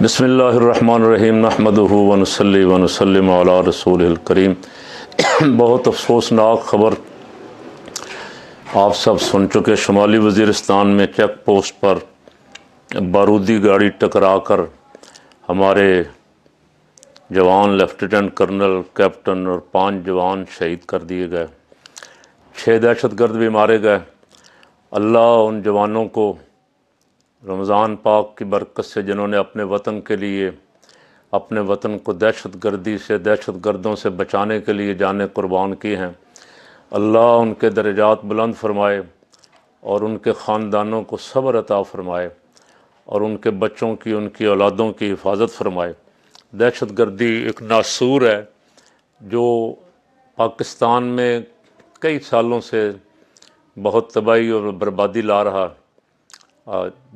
بسم اللہ الرحمن الرحیم نحمدہ ونصلی ونسلم علی رسول الکریم۔ بہت افسوسناک خبر آپ سب سن چکے۔ شمالی وزیرستان میں چیک پوسٹ پر بارودی گاڑی ٹکرا کر ہمارے جوان لیفٹیننٹ کرنل، کیپٹن اور 5 جوان شہید کر دیے گئے، 6 دہشت گرد بھی مارے گئے۔ اللہ ان جوانوں کو رمضان پاک کی برکت سے، جنہوں نے اپنے وطن کے لیے، اپنے وطن کو دہشت گردی سے، دہشت گردوں سے بچانے کے لیے جانیں قربان کی ہیں، اللہ ان کے درجات بلند فرمائے اور ان کے خاندانوں کو صبر عطا فرمائے اور ان کے بچوں کی، ان کی اولادوں کی حفاظت فرمائے۔ دہشت گردی ایک ناسور ہے جو پاکستان میں کئی سالوں سے بہت تباہی اور بربادی لا رہا۔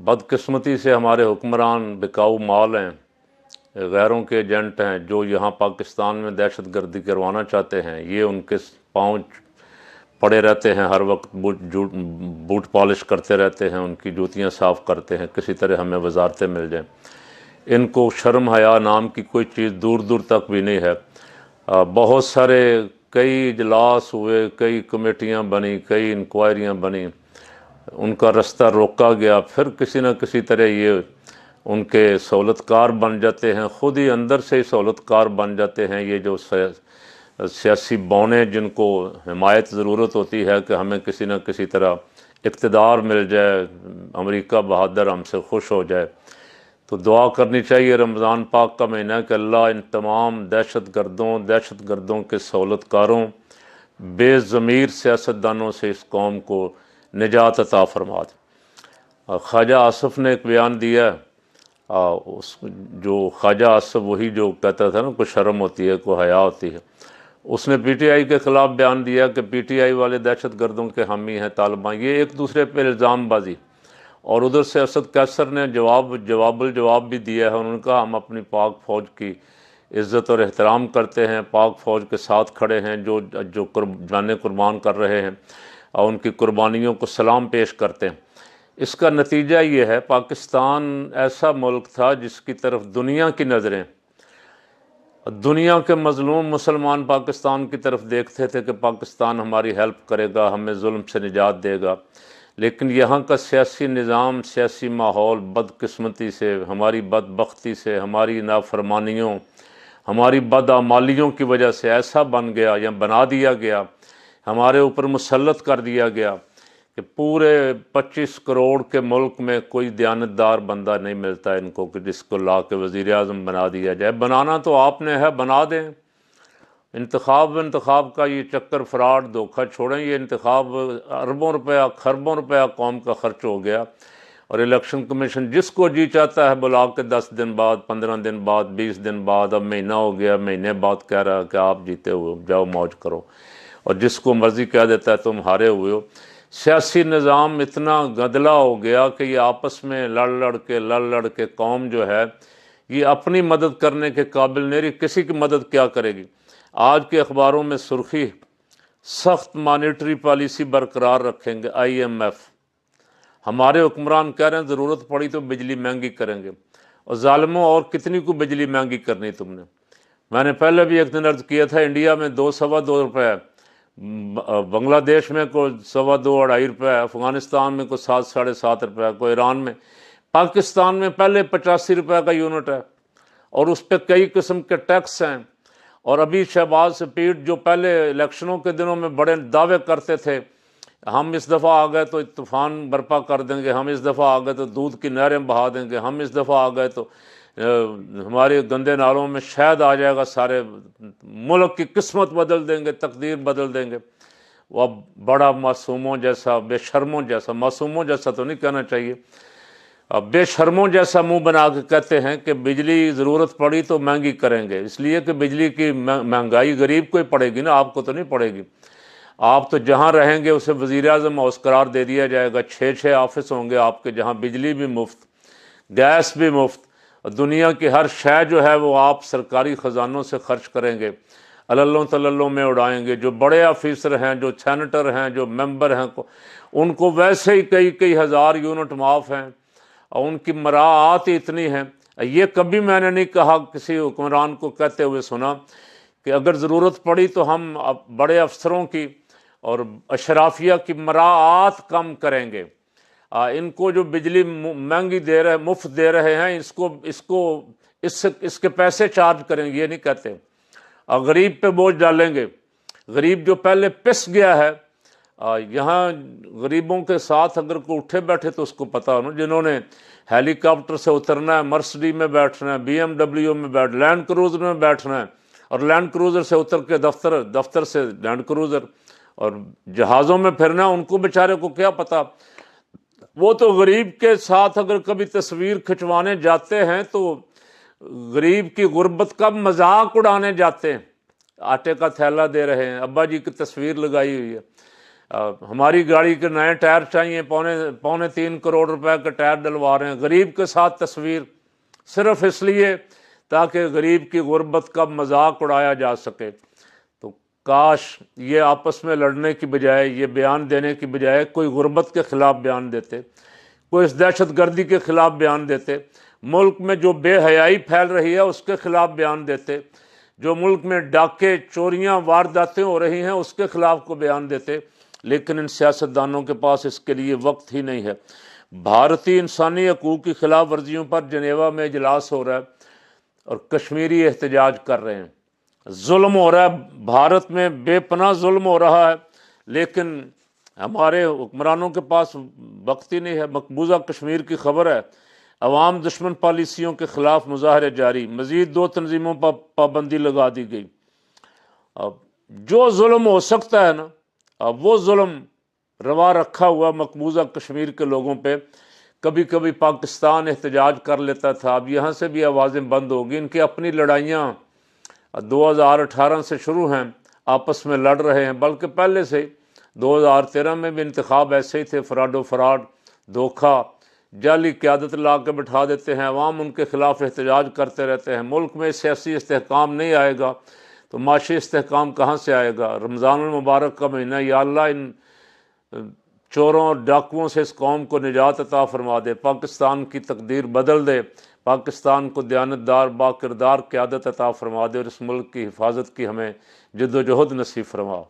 بدقسمتی سے ہمارے حکمران بکاؤ مال ہیں، غیروں کے ایجنٹ ہیں جو یہاں پاکستان میں دہشت گردی کروانا چاہتے ہیں۔ یہ ان کے پاؤں پڑے رہتے ہیں، ہر وقت بوٹ پالش کرتے رہتے ہیں، ان کی جوتیاں صاف کرتے ہیں، کسی طرح ہمیں وزارتیں مل جائیں۔ ان کو شرم حیا نام کی کوئی چیز دور دور تک بھی نہیں ہے۔ بہت سارے کئی اجلاس ہوئے، کئی کمیٹیاں بنی، کئی انکوائریاں بنی، ان کا رستہ روکا گیا، پھر کسی نہ کسی طرح یہ ان کے سہولت کار بن جاتے ہیں، خود ہی اندر سے ہی سہولت کار بن جاتے ہیں۔ یہ جو سیاسی بونے جن کو حمایت ضرورت ہوتی ہے کہ ہمیں کسی نہ کسی طرح اقتدار مل جائے، امریکہ بہادر ہم سے خوش ہو جائے، تو دعا کرنی چاہیے رمضان پاک کا مہینہ کہ اللہ ان تمام دہشت گردوں کے سہولت کاروں، بے ضمیر سیاستدانوں سے اس قوم کو نجات عطا فرما دے۔ خواجہ آصف نے ایک بیان دیا، جو خواجہ آصف وہی جو کہتا تھا نا کوئی شرم ہوتی ہے، کوئی حیا ہوتی ہے، اس نے پی ٹی آئی کے خلاف بیان دیا کہ پی ٹی آئی والے دہشت گردوں کے حامی ہیں طالبان، یہ ایک دوسرے پہ الزام بازی۔ اور ادھر سے اسد قیصر نے جواب بھی دیا ہے۔ انہوں نے کہا ہم اپنی پاک فوج کی عزت اور احترام کرتے ہیں، پاک فوج کے ساتھ کھڑے ہیں، جو جانیں قربان کر رہے ہیں اور ان کی قربانیوں کو سلام پیش کرتے ہیں۔ اس کا نتیجہ یہ ہے، پاکستان ایسا ملک تھا جس کی طرف دنیا کی نظریں، دنیا کے مظلوم مسلمان پاکستان کی طرف دیکھتے تھے کہ پاکستان ہماری ہیلپ کرے گا، ہمیں ظلم سے نجات دے گا، لیکن یہاں کا سیاسی نظام، سیاسی ماحول بدقسمتی سے، ہماری بدبختی سے، ہماری نافرمانیوں، ہماری بدعمالیوں کی وجہ سے ایسا بن گیا یا بنا دیا گیا، ہمارے اوپر مسلط کر دیا گیا کہ پورے 25 کروڑ کے ملک میں کوئی دیانتدار بندہ نہیں ملتا ان کو کہ جس کو لا کے وزیر اعظم بنا دیا جائے۔ بنانا تو آپ نے ہے، بنا دیں۔ انتخاب کا یہ چکر، فراڈ، دھوکہ چھوڑیں۔ یہ انتخاب اربوں روپیہ، خربوں روپیہ قوم کا خرچ ہو گیا، اور الیکشن کمیشن جس کو جی چاہتا ہے بلا کے 10 دن بعد، 15 دن بعد، 20 دن بعد، اب مہینہ ہو گیا، مہینے بعد کہہ رہا ہے کہ آپ جیتے ہوئے جاؤ موج کرو، اور جس کو مرضی کہہ دیتا ہے تم ہارے ہوئے ہو۔ سیاسی نظام اتنا گدلا ہو گیا کہ یہ آپس میں لڑ کے قوم جو ہے یہ اپنی مدد کرنے کے قابل نہیں رہی، کسی کی مدد کیا کرے گی۔ آج کے اخباروں میں سرخی، سخت مانیٹری پالیسی برقرار رکھیں گے IMF۔ ہمارے حکمران کہہ رہے ہیں ضرورت پڑی تو بجلی مہنگی کریں گے، اور ظالموں اور کتنی کو بجلی مہنگی کرنی تم نے؟ میں نے پہلے بھی ایک دن عرض کیا تھا، انڈیا میں 2-2.25 روپے، بنگلہ دیش میں کوئی 2.25-2.5 روپے، افغانستان میں کوئی 7-7.5 روپے، کوئی ایران میں، پاکستان میں پہلے 85 روپے کا یونٹ ہے، اور اس پہ کئی قسم کے ٹیکس ہیں۔ اور ابھی شہباز سپیڈ جو پہلے الیکشنوں کے دنوں میں بڑے دعوے کرتے تھے، ہم اس دفعہ آ گئے تو طوفان برپا کر دیں گے، ہم اس دفعہ آ گئے تو دودھ کی نہریں بہا دیں گے، ہم اس دفعہ آ گئے تو ہمارے گندے نالوں میں شہد آ جائے گا، سارے ملک کی قسمت بدل دیں گے، تقدیر بدل دیں گے۔ وہ بڑا معصوموں جیسا، بے شرموں جیسا، معصوموں جیسا تو نہیں کہنا چاہیے، بے شرموں جیسا منہ بنا کے کہتے ہیں کہ بجلی ضرورت پڑی تو مہنگی کریں گے، اس لیے کہ بجلی کی مہنگائی غریب کو ہی پڑے گی نا، آپ کو تو نہیں پڑے گی۔ آپ تو جہاں رہیں گے اسے وزیر اعظم ہاؤس قرار دے دیا جائے گا، 6 آفس ہوں گے آپ کے، جہاں بجلی بھی مفت، گیس بھی مفت، دنیا کی ہر شے جو ہے وہ آپ سرکاری خزانوں سے خرچ کریں گے، اللوں تللوں میں اڑائیں گے۔ جو بڑے آفیسر ہیں، جو سینیٹر ہیں، جو ممبر ہیں، ان کو ویسے ہی کئی ہزار یونٹ معاف ہیں، اور ان کی مراعات ہی اتنی ہیں۔ یہ کبھی میں نے نہیں کہا، کسی حکمران کو کہتے ہوئے سنا کہ اگر ضرورت پڑی تو ہم بڑے افسروں کی اور اشرافیہ کی مراعات کم کریں گے، ان کو جو بجلی مہنگی دے رہے مفت دے رہے ہیں اس کے پیسے چارج کریں گے، یہ نہیں کہتے۔ غریب پہ بوجھ ڈالیں گے، غریب جو پہلے پس گیا ہے، یہاں غریبوں کے ساتھ اگر کوئی اٹھے بیٹھے تو اس کو پتہ ہو نا، جنہوں نے ہیلی کاپٹر سے اترنا ہے، مرسڈی میں بیٹھنا ہے، بی ایم ڈبلیو میں لینڈ کروزر میں بیٹھنا ہے، اور لینڈ کروزر سے اتر کے دفتر سے لینڈ کروزر اور جہازوں میں پھرنا ہے، ان کو بیچارے کو کیا پتہ۔ وہ تو غریب کے ساتھ اگر کبھی تصویر کھنچوانے جاتے ہیں تو غریب کی غربت کا مذاق اڑانے جاتے ہیں، آٹے کا تھیلا دے رہے ہیں، ابا جی کی تصویر لگائی ہوئی ہے، ہماری گاڑی کے نئے ٹائر چاہیے، 2.25 کروڑ روپے کا ٹائر ڈلوا رہے ہیں، غریب کے ساتھ تصویر، صرف اس لیے تاکہ غریب کی غربت کا مذاق اڑایا جا سکے۔ تو کاش یہ آپس میں لڑنے کی بجائے، یہ بیان دینے کی بجائے کوئی غربت کے خلاف بیان دیتے، کوئی اس دہشت گردی کے خلاف بیان دیتے، ملک میں جو بے حیائی پھیل رہی ہے اس کے خلاف بیان دیتے، جو ملک میں ڈاکے چوریاں وارداتیں ہو رہی ہیں اس کے خلاف کو بیان دیتے، لیکن ان سیاستدانوں کے پاس اس کے لیے وقت ہی نہیں ہے۔ بھارتی انسانی حقوق کی خلاف ورزیوں پر جنیوا میں اجلاس ہو رہا ہے اور کشمیری احتجاج کر رہے ہیں، ظلم ہو رہا ہے، بھارت میں بے پناہ ظلم ہو رہا ہے، لیکن ہمارے حکمرانوں کے پاس وقت ہی نہیں ہے۔ مقبوضہ کشمیر کی خبر ہے، عوام دشمن پالیسیوں کے خلاف مظاہرے جاری، مزید 2 تنظیموں پر پابندی لگا دی گئی۔ اب جو ظلم ہو سکتا ہے نا، اب وہ ظلم روا رکھا ہوا مقبوضہ کشمیر کے لوگوں پہ، کبھی کبھی پاکستان احتجاج کر لیتا تھا، اب یہاں سے بھی آوازیں بند ہوگی، ان کی اپنی لڑائیاں 2018 سے شروع ہیں، آپس میں لڑ رہے ہیں، بلکہ پہلے سے 2013 میں بھی انتخاب ایسے ہی تھے، فراڈ و فراڈ، دھوکہ، جعلی قیادت لا کے بٹھا دیتے ہیں، عوام ان کے خلاف احتجاج کرتے رہتے ہیں، ملک میں سیاسی استحکام نہیں آئے گا تو معاشی استحکام کہاں سے آئے گا؟ رمضان المبارک کا مہینہ، یا اللہ ان چوروں اور ڈاکوؤں سے اس قوم کو نجات عطا فرما دے، پاکستان کی تقدیر بدل دے، پاکستان کو دیانتدار با کردار قیادت عطا فرما دے، اور اس ملک کی حفاظت کی ہمیں جد و جہد نصیب فرما۔